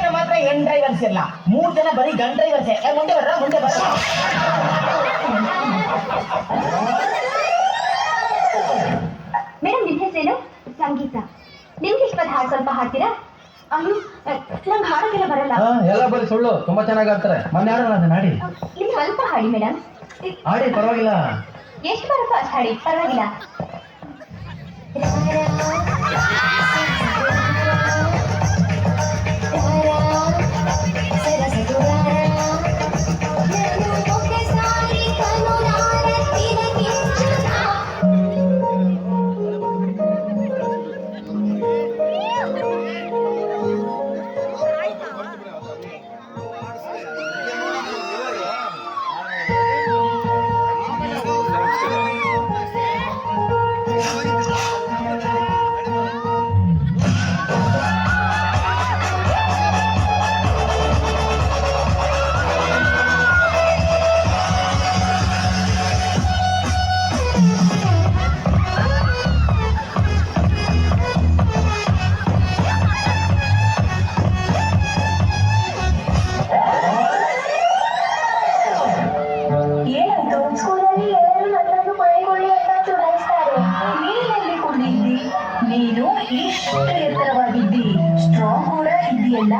ನಮ್ಮ ಹತ್ರ ಹೆಣ್ ಡ್ರೈವರ್ಸ್ ಇಲ್ಲ, 3 ಜನ ಬರೀ ಗನ್ ಡ್ರೈವರ್ಸ್. ಮುಂದೆ ಬರ್ರ. ಮೇಡಮ್, ನಿಮ್ಮ ಹೆಸರೇನು? ಸಂಗೀತ. ನಿಮ್ಗೆ ಇಷ್ಟವಾದ ಹಾಡು ಸ್ವಲ್ಪ ಹಾಡ್ತೀರಾ? ಅಯ್ಯೋ, ನಂಗೆ ಹಾಡೋಕೆಲ್ಲ ಬರಲ್ಲ. ಎಲ್ಲ ಬರೀ ಸುಳ್ಳು, ತುಂಬಾ ಚೆನ್ನಾಗಿ ಆಡ್ತಾರೆ. ಮೊನ್ನೆ ಆಡೋಣ ನಾಡಿ. ನೀವು ಸ್ವಲ್ಪ ಹಾಡಿ ಮೇಡಮ್. ಹಾಡಿ, ಪರವಾಗಿಲ್ಲ. ಎಷ್ಟು ಬರುತ್ತೋ ಅಷ್ಟು ಹಾಡಿ, ಪರವಾಗಿಲ್ಲ. ನೀನು ಇಷ್ಟು ಎತ್ತರವಾಗಿದ್ದಿ, ಸ್ಟ್ರಾಂಗ್ ಕೂಡ ಇದೆಯಲ್ಲ.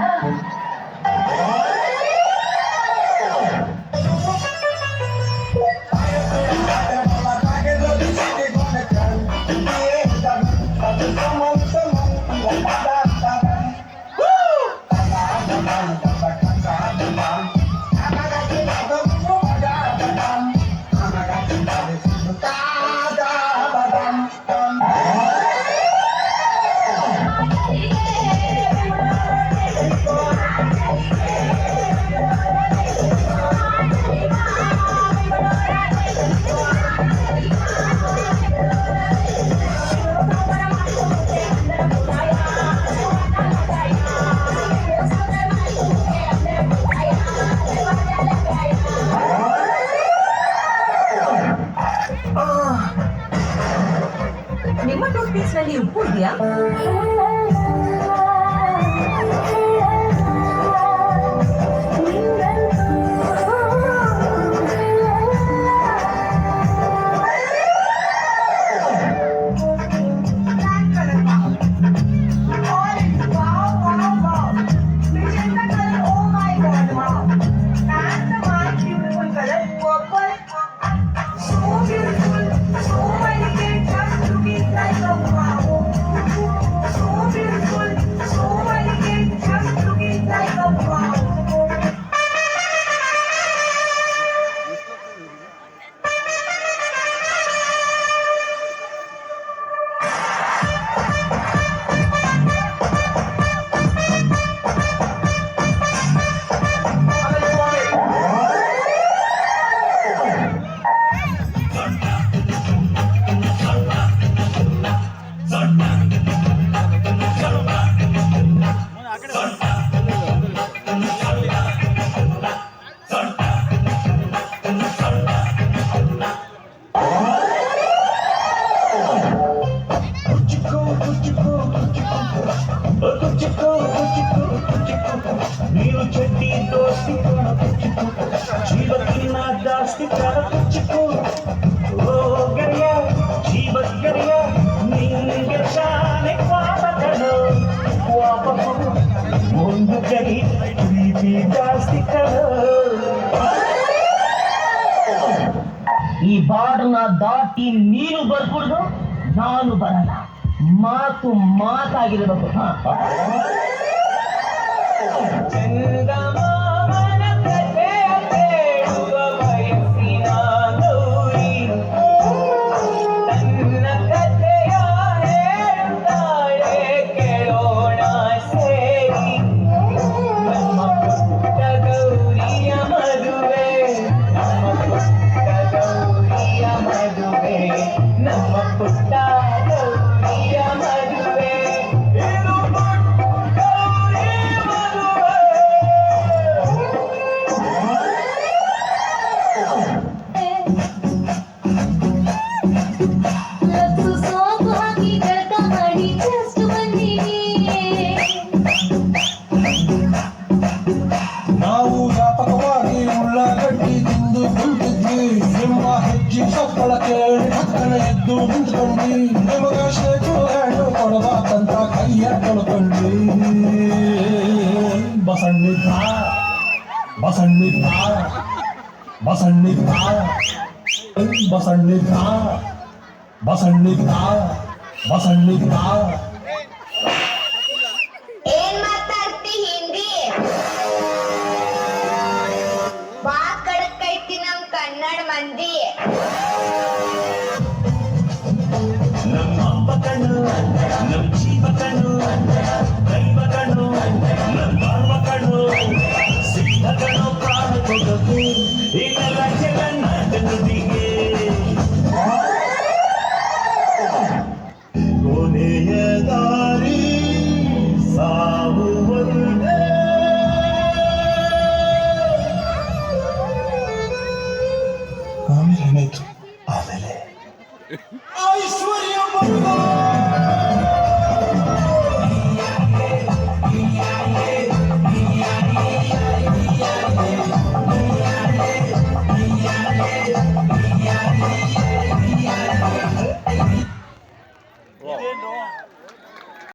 ನಿಮ್ಮ ಟೂತ್ ಪೇಸ್ಟ್ ನಲ್ಲಿ ಉಪ್ಪು ಇದೆಯಾ? ನೀನು ಚಡ್ಡಿ ದೋಸ್ತಿ ಜೀವಕ್ಕಿನ್ನ ಜಾಸ್ತಿ ಕುಚ್ಚಿಕು ಓ ಗೆಳೆಯ ಜೀವ ಗೆಳೆಯ ನಿಂಗೆ ಶಾನೆ ಪಾಪಗಳು ವಾಪವು ಒಂದು ಕೈ ಪ್ರೀತಿ ಜಾಸ್ತಿ ಈ ಬಾರ್ಡರ್ನ ದಾಟಿ ನೀನು ಬರ್ಬಿಡ್ದು, ನಾನು ಬರಲ್ಲ. ಮಾತು ಮಾತಾಗಿರ್ಬೇಕು. ಚಂದಮಾಮನ ಕಥೆಯ ಕೇಳುವ ವಯಸ್ಸಿನ ಗೌರಿ ತನ್ನ ಕಥೆಯ ಹೇಳುತ್ತಾಳೆ, ಕೇಳೋಣ ಸೇರಿ. ನಮ್ಮ ಪುಟ್ಟ ಗೌರಿಯ ಮದುವೆ, ನಮ್ಮ ಪುಟ್ಟ ಗೌರಿಯ ಮದುವೆ, ನಮ್ಮ ಪುಟ್ಟ ಗೌರಿಯ ಮದುವೆ. ಕೈಯ ತೊಳ್ಕೊಂಡ್ವಿ ಬಸಣ್ಣಿದ್ದ ಬಸಣ್ಣಿದ್ದ ಬಸಣ್ಣಿದ್ದ ಬಸಣ್ಣಿದ್ದ ಬಸಣ್ಣಿದ್ದ ಬಸಣ್ಣಿದ್ದ